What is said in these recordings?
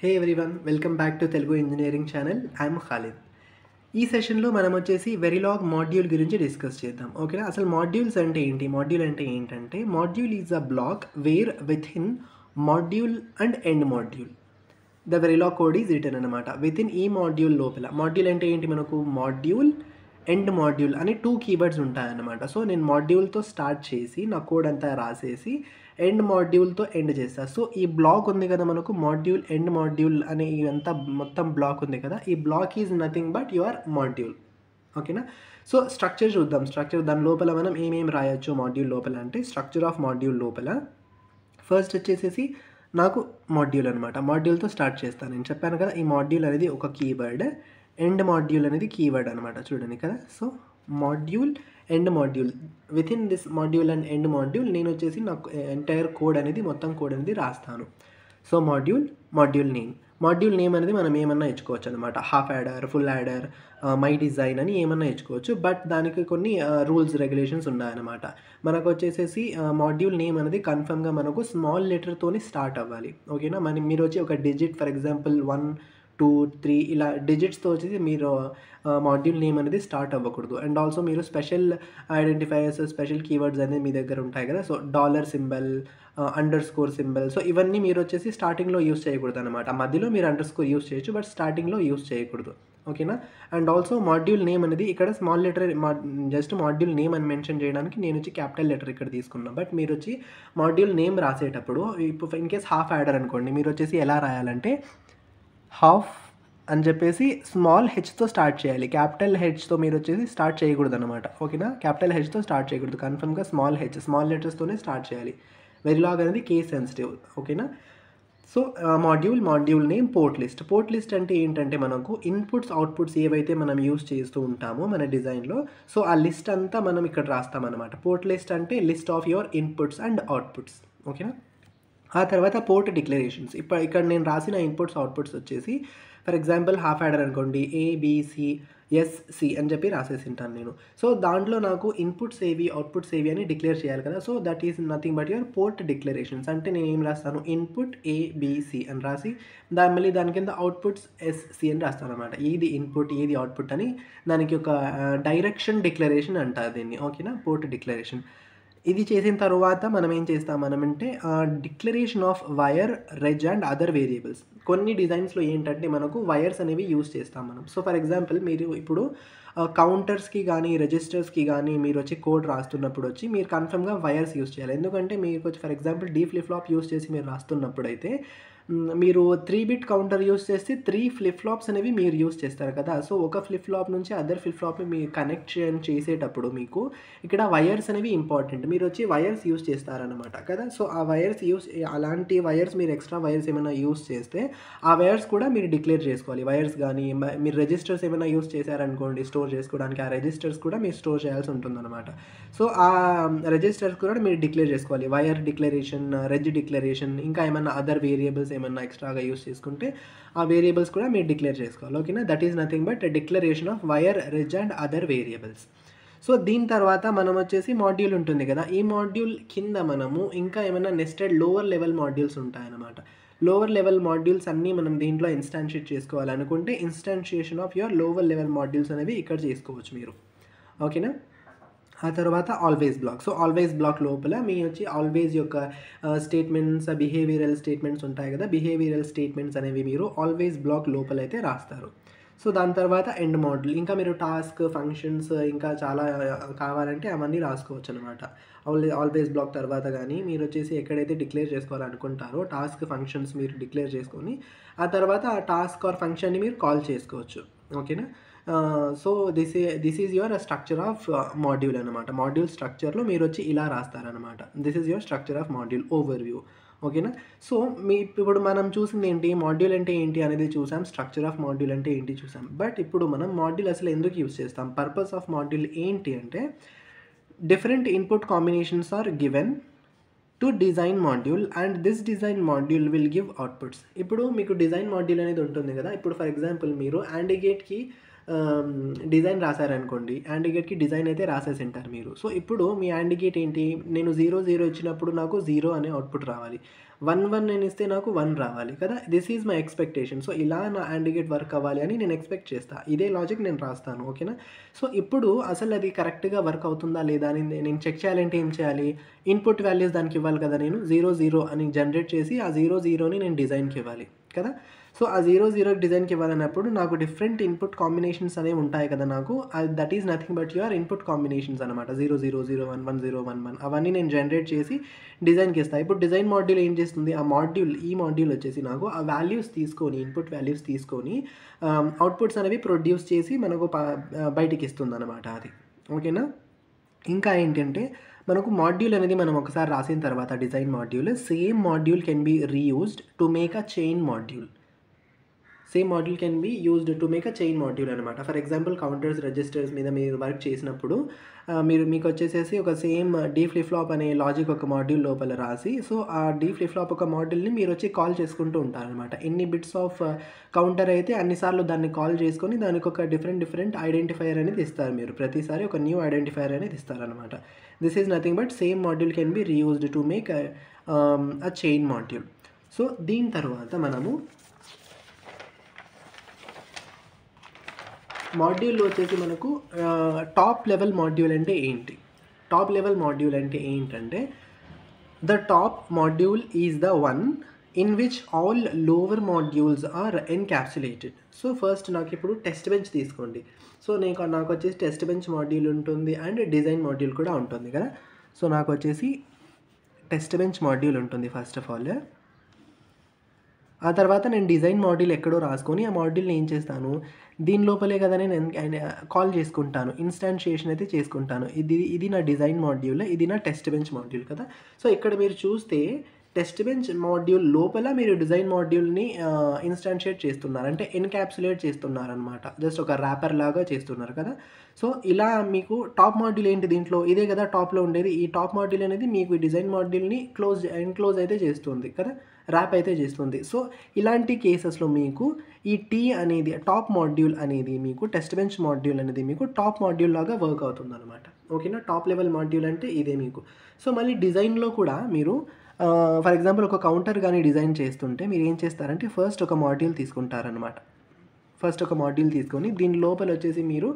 Hey everyone, welcome back to Telugu engineering channel. I'm Khalid. ఈ సెషన్లో మనం వచ్చేసి వెరిలాగ్ మాడ్యూల్ గురించి డిస్కస్ చేద్దాం. ఓకేనా? అసలు మాడ్యూల్స్ అంటే ఏంటి? మాడ్యూల్ అంటే ఏంటంటే module is a block where within module and end module the Verilog code is written అనమాట. విత్ ఇన్ ఈ మాడ్యూల్ లోపల మాడ్యూల్ అంటే ఏంటి? మనకు మాడ్యూల్ ఎండ్ మాడ్యూల్ అని 2 కీవర్డ్స్ ఉంటాయన్నమాట. సో నేను మాడ్యూల్తో స్టార్ట్ చేసి నా కోడ్ అంతా రాసేసి ఎండ్ మాడ్యూల్తో ఎండ్ చేస్తాను. సో ఈ బ్లాక్ ఉంది కదా మనకు, మాడ్యూల్ ఎండ్ మాడ్యూల్ అనే ఇదంతా మొత్తం బ్లాక్ ఉంది కదా, ఈ block is nothing but your module. ఓకేనా? సో స్ట్రక్చర్ చూద్దాం. స్ట్రక్చర్ దాని లోపల మనం ఏమేమి రాయొచ్చు మాడ్యూల్ లోపల అంటే, స్ట్రక్చర్ ఆఫ్ మాడ్యూల్ లోపల ఫస్ట్ వచ్చేసేసి నాకు మాడ్యూల్ అనమాట. మాడ్యూల్తో స్టార్ట్ చేస్తాను. నేను చెప్పాను కదా, ఈ మాడ్యూల్ అనేది ఒక కీవర్డ్, ఎండ్ మాడ్యూల్ అనేది కీవర్డ్ అనమాట. చూడండి కదా. So module end module, with in this module and end module నేను వచ్చేసి నాకు ఎంటైర్ కోడ్ అనేది మొత్తం కోడ్ అనేది రాస్తాను. సో మాడ్యూల్ నేమ్ అనేది మనం ఏమన్నా ఇచ్చుకోవచ్చు అనమాట. Half adder, full adder, my design అని ఏమన్నా ఇచ్చుకోవచ్చు. బట్ దానికి కొన్ని రూల్స్ రెగ్యులేషన్స్ ఉన్నాయన్నమాట. మనకు వచ్చేసేసి మాడ్యూల్ నేమ్ అనేది కన్ఫర్మ్గా మనకు స్మాల్ లెటర్తోని స్టార్ట్ అవ్వాలి. ఓకేనా? మీరు వచ్చి ఒక డిజిట్, ఫర్ ఎగ్జాంపుల్ 1, 2, 3 ఇలా డిజిట్స్తో వచ్చేసి మీరు మాడ్యూల్ నేమ్ అనేది స్టార్ట్ అవ్వకూడదు. అండ్ ఆల్సో మీరు స్పెషల్ ఐడెంటిఫైయర్స్, స్పెషల్ కీవర్డ్స్ అనేది మీ దగ్గర ఉంటాయి కదా. So dollar symbol, under score symbol, so ఇవన్నీ మీరు వచ్చేసి స్టార్టింగ్లో యూస్ చేయకూడదు అనమాట. మధ్యలో మీరు అండర్ స్కోర్ యూస్ చేయొచ్చు, బట్ స్టార్టింగ్లో యూస్ చేయకూడదు. ఓకేనా? అండ్ ఆల్సో మాడ్యూల్ నేమ్ అనేది ఇక్కడ small letter, just module name అని మెన్షన్ చేయడానికి నేను వచ్చి క్యాపిటల్ లెటర్ ఇక్కడ తీసుకున్నాను. బట్ మీరు వచ్చి మాడ్యూల్ నేమ్ రాసేటప్పుడు ఇప్పుడు ఇన్ కేస్ హాఫ్ యాడర్ అనుకోండి, మీరు వచ్చేసి ఎలా రాయాలంటే హాఫ్ అని చెప్పేసి స్మాల్ హెచ్తో స్టార్ట్ చేయాలి. క్యాపిటల్ హెచ్తో మీరు వచ్చేసి స్టార్ట్ చేయకూడదు అనమాట. ఓకేనా? క్యాపిటల్ హెచ్తో స్టార్ట్ చేయకూడదు. కన్ఫర్మ్గా స్మాల్ లెటర్స్తోనే స్టార్ట్ చేయాలి. వెరిలాగ్ అనేది కేస్ సెన్సిటివ్. ఓకేనా? So module name, port list అంటే ఏంటంటే మనకు ఇన్పుట్స్ అవుట్పుట్స్ ఏవైతే మనం యూస్ చేస్తూ ఉంటామో మన డిజైన్లో, సో ఆ లిస్ట్ అంతా మనం ఇక్కడ రాస్తామన్నమాట. పోర్ట్ లిస్ట్ అంటే list of your inputs and outputs. ఓకేనా? ఆ తర్వాత పోర్ట్ డిక్లరేషన్స్. ఇక్కడ నేను రాసిన ఇన్పుట్స్ అవుట్పుట్స్ వచ్చేసి ఫర్ ఎగ్జాంపుల్ హాఫ్ యాడర్ అనుకోండి, ABCSC అని చెప్పి రాసేసి ఉంటాను నేను. సో దాంట్లో నాకు ఇన్పుట్స్ ఏవి అవుట్పుట్స్ ఏవి అని డిక్లేర్ చేయాలి కదా. So that is nothing but your port declarations. అంటే నేను ఏం రాస్తాను, ఇన్పుట్ ABC అని రాసి మళ్ళీ దాని కింద అవుట్పుట్స్ SC అని రాస్తాను అనమాట. ఏది ఇన్పుట్ ఏది అవుట్పుట్ అని దానికి ఒక డైరెక్షన్ డిక్లరేషన్ అంటారు దీన్ని. ఓకేనా? Port declaration. ఇది చేసిన తర్వాత మనం ఏం చేస్తామనంటే declaration of wire, reg and other variables. కొన్ని డిజైన్స్లో ఏంటంటే మనకు వైర్స్ అనేవి యూస్ చేస్తాం మనం. సో ఫర్ ఎగ్జాంపుల్ మీరు ఇప్పుడు కౌంటర్స్కి కానీ రిజిస్టర్స్కి కానీ మీరు వచ్చి కోడ్ రాస్తున్నప్పుడు వచ్చి మీరు కన్ఫర్మ్గా వైర్స్ యూస్ చేయాలి. ఎందుకంటే మీకు వచ్చి for example D flip flop use చేసి మీరు రాస్తున్నప్పుడు అయితే మీరు 3 బిట్ కౌంటర్ యూస్ చేస్తే 3 ఫ్లిప్ ఫ్లాప్స్ అనేవి మీరు యూస్ చేస్తారు కదా. సో ఒక ఫ్లిప్ ఫ్లాప్ నుంచి అదర్ ఫ్లిప్ ఫ్లాప్ని మీరు కనెక్ట్ చేసేటప్పుడు మీకు ఇక్కడ వైర్స్ అనేవి ఇంపార్టెంట్. మీరు వచ్చి వైర్స్ యూస్ చేస్తారనమాట కదా. సో ఆ వైర్స్ అలాంటి వైర్స్ మీరు ఎక్స్ట్రా వైర్స్ ఏమైనా యూస్ చేస్తే ఆ వైర్స్ కూడా మీరు డిక్లేర్ చేసుకోవాలి. వైర్స్ కానీ మీరు రిజిస్టర్స్ ఏమైనా యూస్ చేశారనుకోండి స్టోర్ చేసుకోవడానికి, ఆ రిజిస్టర్స్ కూడా మీరు స్టోర్ చేయాల్సి ఉంటుందన్నమాట. సో ఆ రిజిస్టర్స్ కూడా మీరు డిక్లేర్ చేసుకోవాలి. వైర్ డిక్లరేషన్, రెజ్ డిక్లరేషన్, ఇంకా ఏమైనా అదర్ వేరియబుల్స్ ఏమైనా ఎక్స్ట్రాగా యూస్ చేసుకుంటే ఆ వేరియబుల్స్ కూడా మీరు డిక్లేర్ చేసుకోవాలి. ఓకేనా? That is nothing but declaration of wire, reg and other variables. So దీని తర్వాత మనం వచ్చేసి మాడ్యూల్ ఉంటుంది కదా, ఈ మాడ్యూల్ కింద మనము ఇంకా ఏమైనా నెస్టెడ్ లోవర్ లెవెల్ మాడ్యూల్స్ ఉంటాయన్నమాట. లోవర్ లెవెల్ మాడ్యూల్స్ అన్నీ మనం దీంట్లో ఇన్స్టాన్షియేట్ చేసుకోవాలనుకుంటే instantiation of your lower level modules అనేవి ఇక్కడ చేసుకోవచ్చు మీరు. ఓకేనా? ఆ తర్వాత always block. So always block లోపల మీ వచ్చి ఆల్వేస్ యొక్క స్టేట్మెంట్స్, బిహేవియరల్ స్టేట్మెంట్స్ ఉంటాయి కదా, బిహేవియరల్ స్టేట్మెంట్స్ అనేవి మీరు ఆల్వేస్ బ్లాక్ లోపల అయితే రాస్తారు. సో దాని తర్వాత ఎండ్ మాడ్యూల్. ఇంకా మీరు టాస్క్, ఫంక్షన్స్ ఇంకా చాలా కావాలంటే అవన్నీ రాసుకోవచ్చు అనమాట. ఆల్వేస్ బ్లాక్ తర్వాత కానీ మీరు వచ్చేసి ఎక్కడైతే డిక్లేర్ చేసుకోవాలనుకుంటారో టాస్క్, ఫంక్షన్స్ మీరు డిక్లేర్ చేసుకొని ఆ తర్వాత ఆ టాస్క్ ఆర్ ఫంక్షన్ని మీరు కాల్ చేసుకోవచ్చు. ఓకేనా? So this is your structure of module అనమాట. మాడ్యూల్ స్ట్రక్చర్లో మీరు వచ్చి ఇలా రాస్తారనమాట. This is your structure of module overview. ఓకేనా? సో ఇప్పుడు మనం చూసింది ఏంటి, మాడ్యూల్ అంటే ఏంటి అనేది చూసాం, స్ట్రక్చర్ ఆఫ్ మాడ్యూల్ అంటే ఏంటి చూసాం. బట్ ఇప్పుడు మనం మాడ్యూల్ అసలు ఎందుకు యూస్ చేస్తాం, పర్పస్ ఆఫ్ మాడ్యూల్ ఏంటి అంటే, different input combinations are given to design module and this design module will give outputs. ఇప్పుడు మీకు డిజైన్ మాడ్యూల్ అనేది ఉంటుంది కదా. ఇప్పుడు ఫర్ ఎగ్జాంపుల్ మీరు యాండిగేట్కి డిజైన్ రాశారనుకోండి, యాండిగేట్కి డిజైన్ అయితే రాసేసి ఉంటారు మీరు. సో ఇప్పుడు మీ యాండిగేట్ ఏంటి, నేను 0 0 ఇచ్చినప్పుడు నాకు 0 అనే అవుట్పుట్ రావాలి. 1 అని ఇస్తే నాకు 1 రావాలి కదా! This is my expectation. So, ఇలా నా AND గేట్ వర్క్ అవ్వాలి అని నేను ఎక్స్‌పెక్ట్ చేస్తా. ఇదే లాజిక్ నేను రాస్తాను. ఓకేనా? సో, ఇప్పుడు అసలు అది కరెక్ట్‌గా వర్క్ అవుతుందా లేదా అని నేను చెక్ చేయాలంటే ఏం చేయాలి? ఇన్‌పుట్ వాల్యూస్ దానికి ఇవ్వాలి కదా నేను. 0, 0 అని జనరేట్ చేసి ఆ 0, 0ని నేను డిజైన్‌కి ఇవ్వాలి కదా! సో, ఆ 0, 0 డిజైన్‌కి ఇవ్వాలన్నప్పుడు నాకు డిఫరెంట్ ఇన్‌పుట్ కాంబినేషన్స్ అనేవి ఉంటాయి కదా నాకు. That is nothing but your input combinations అనమాట. 0, 0, 0, 1, 1, 0, 1, 1 అవన్నీ నేను జనరేట్ చేసి డిజైన్‌కి ఇస్తా. ఇప్పుడు డిజైన్ మాడ్యూల్ ఏం చేస్తుంది? ఈ మాడ్యూల్ వచ్చేసి నాకు ఆ వాల్యూస్ తీసుకొని, ఇన్‌పుట్ వాల్యూస్ తీసుకొని అవుట్‌పుట్స్ అనేవి ప్రొడ్యూస్ చేసి మనకు బయటికి ఇస్తుందనమాట అది. ఓకేనా? ఇంకా ఏంటంటే మనకు మాడ్యూల్ అనేది మనం ఒకసారి రాసిన తర్వాత design module, same module can be reused to make a chain module. Same module can be used to make a chain module అనమాట. ఫర్ ఎగ్జాంపుల్ కౌంటర్స్, రిజిస్టర్స్ మీద మీరు వర్క్ చేసినప్పుడు మీకు వచ్చేసేసి ఒక సేమ్ డీ ఫ్లిప్ ఫ్లాప్ అనే logic ఒక module లోపల రాసి, సో ఆ డీ ఫ్లిప్ ఫ్లాప్ ఒక మాడ్యూల్ని మీరు వచ్చి కాల్ చేసుకుంటూ ఉంటారనమాట. ఎన్ని బిట్స్ ఆఫ్ కౌంటర్ అయితే అన్నిసార్లు దాన్ని కాల్ చేసుకొని దానికి ఒక డిఫరెంట్ ఐడెంటిఫైయర్ అనేది ఇస్తారు మీరు. ప్రతిసారి ఒక న్యూ ఐడెంటిఫైయర్ అనేది ఇస్తారనమాట. This is nothing but same module can be reused to make a chain module. So దీని తర్వాత మనము మాడ్యూల్‌లో వచ్చేసి మనకు టాప్ లెవెల్ మాడ్యూల్ అంటే ఏంటి? టాప్ లెవెల్ మాడ్యూల్ అంటే ఏంటంటే, the top module is the one in which all lower modules are encapsulated. So, first నాకిప్పుడు టెస్ట్ బెంచ్ తీసుకోండి. సో, నాకొచ్చేసి టెస్ట్ బెంచ్ మాడ్యూల్ ఉంటుంది అండ్ డిజైన్ మాడ్యూల్ కూడా ఉంటుంది కదా! సో, నాకొచ్చేసి టెస్ట్ బెంచ్ మాడ్యూల్ ఉంటుంది ఫస్ట్ ఆఫ్ ఆల్. ఆ తర్వాత నేను డిజైన్ మాడ్యూల్ ఎక్కడో రాసుకొని ఆ మాడ్యూల్‌ని ఏం చేస్తాను, దీని లోపలే కదా నేను కాల్ చేసుకుంటాను. ఇన్‌స్టాన్షియేషన్ అయితే చేసుకుంటాను. ఇది నా డిజైన్ మాడ్యూల్, ఇది నా టెస్ట్ బెంచ్ మాడ్యూల్ కదా! సో, ఇక్కడ మీరు చూస్తే టెస్ట్ బెంచ్ మాడ్యూల్ లోపల మీరు డిజైన్ మాడ్యూల్‌ని ఇన్‌స్టాన్షియేట్ చేస్తున్నారు. అంటే ఎన్‌క్యాప్సులేట్ చేస్తున్నారనమాట. జస్ట్ ఒక ర్యాపర్ లాగా చేస్తున్నారు కదా! సో, ఇలా మీకు టాప్ మాడ్యూల్ ఏంటి దీంట్లో? ఇదే కదా టాప్‌లో ఉండేది. ఈ టాప్ మాడ్యూల్ అనేది మీకు ఈ డిజైన్ మాడ్యూల్‌ని ఎన్‌క్లోజ్ అయితే చేస్తుంది కదా! ర్యాప్ అయితే చేస్తుంది. సో, ఇలాంటి కేసెస్‌లో మీకు ఈ అనేది టాప్ మాడ్యూల్ అనేది మీకు టెస్ట్ బెంచ్ మాడ్యూల్ అనేది మీకు టాప్ మాడ్యూల్ లాగా వర్క్ అవుతుందనమాట. ఓకేనా? టాప్ లెవెల్ మాడ్యూల్ అంటే ఇదే మీకు. సో, మళ్ళీ డిజైన్‌లో కూడా మీరు ఫర్ ఎగ్జాంపుల్ ఒక కౌంటర్ గాని డిజైన్ చేస్తుంటే మీరు ఏం చేస్తారంటే ఫస్ట్ ఒక మాడ్యూల్ తీసుకుంటారనమాట. ఫస్ట్ ఒక మాడ్యూల్ తీసుకొని దీని లోపల వచ్చేసి మీరు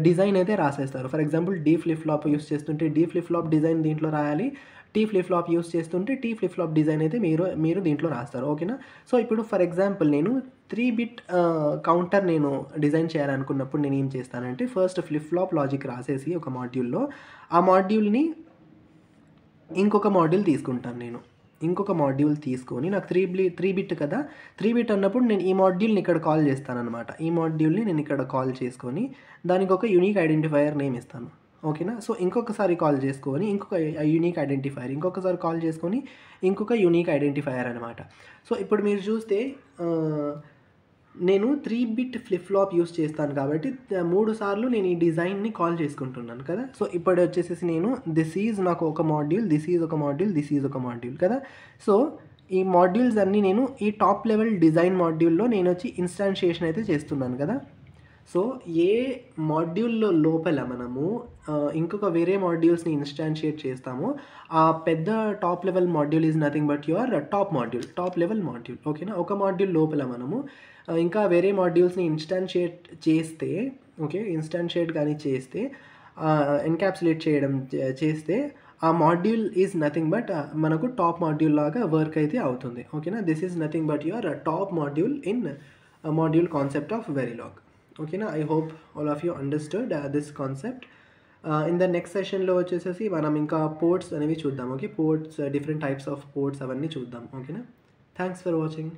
డిజైన్ అయితే రాసేస్తారు. For example D flip flop use చేస్తుంటే డీ ఫ్లిప్ ఫ్లాప్ డిజైన్ దీంట్లో రాయాలి. టీ ఫ్లిప్ ఫ్లాప్ యూజ్ చేస్తుంటే టీ ఫ్లిప్ ఫ్లాప్ డిజైన్ అయితే మీరు దీంట్లో రాస్తారు. ఓకేనా? సో, ఇప్పుడు ఫర్ ఎగ్జాంపుల్ నేను 3 బిట్ కౌంటర్ నేను డిజైన్ చేయాలనుకున్నప్పుడు నేను ఏం చేస్తానంటే ఫస్ట్ ఫ్లిప్ ఫ్లాప్ లాజిక్ రాసేసి ఒక మాడ్యూల్‌లో ఆ మాడ్యూల్‌ని ఇంకొక మాడ్యూల్ తీసుకుంటాను నేను. ఇంకొక మాడ్యూల్ తీసుకొని నాకు 3 బిట్ కదా! 3 బిట్ అన్నప్పుడు నేను ఈ మాడ్యూల్‌ని ఇక్కడ కాల్ చేస్తాననమాట. ఈ మాడ్యూల్‌ని నేను ఇక్కడ కాల్ చేసుకొని దానికి ఒక యూనిక్ ఐడెంటిఫైయర్ నేమ్ ఇస్తాను. ఓకేనా? సో, ఇంకొకసారి కాల్ చేసుకొని ఇంకొక యూనిక్ ఐడెంటిఫైయర్, ఇంకొకసారి కాల్ చేసుకొని ఇంకొక యూనిక్ ఐడెంటిఫైయర్ అనమాట. సో, ఇప్పుడు మీరు చూస్తే నేను 3 బిట్ ఫ్లిప్ ఫ్లాప్ యూజ్ చేస్తాను కాబట్టి 3 సార్లు నేను ఈ డిజైన్‌ని కాల్ చేసుకుంటున్నాను కదా! సో, ఇప్పుడు వచ్చేసేసి నేను దిస్ ఈజ్ నాకు ఒక మాడ్యూల్, దిస్ ఈజ్ ఒక మాడ్యూల్, దిస్ ఈజ్ ఒక మాడ్యూల్ కదా! సో, ఈ మాడ్యూల్స్ అన్నీ నేను ఈ టాప్ లెవెల్ డిజైన్ మాడ్యూల్‌లో నేనొచ్చి ఇన్‌స్టాన్షియేషన్ అయితే చేస్తున్నాను కదా! సో, ఏ మాడ్యూల్‌లో లోపల మనము ఇంకొక వేరే మాడ్యూల్స్‌ని ఇన్‌స్టాన్షియేట్ చేస్తామో ఆ పెద్ద top level module is nothing but your top module, top level module. ఓకేనా? ఒక మాడ్యూల్ లోపల మనము ఇంకా వేరే మాడ్యూల్స్‌ని ఇన్‌స్టాన్షియేట్ చేస్తే, ఓకే, ఇన్‌స్టాన్షియేట్ గాని చేస్తే ఎన్‌క్యాప్సులేట్ చేయడం చేస్తే ఆ మాడ్యూల్ ఈజ్ నథింగ్ బట్ మనకు టాప్ మాడ్యూల్ లాగా వర్క్ అయితే అవుతుంది. ఓకేనా? This is nothing but your top module in module concept of Verilog. ఓకేనా? I hope all of you understood this concept. In the next సెషన్‌లో వచ్చేసేసి మనం ఇంకా పోర్ట్స్ అనేవి చూద్దాం. Okay? Ports, different types of ports అవన్నీ చూద్దాం. ఓకేనా? Thanks for watching.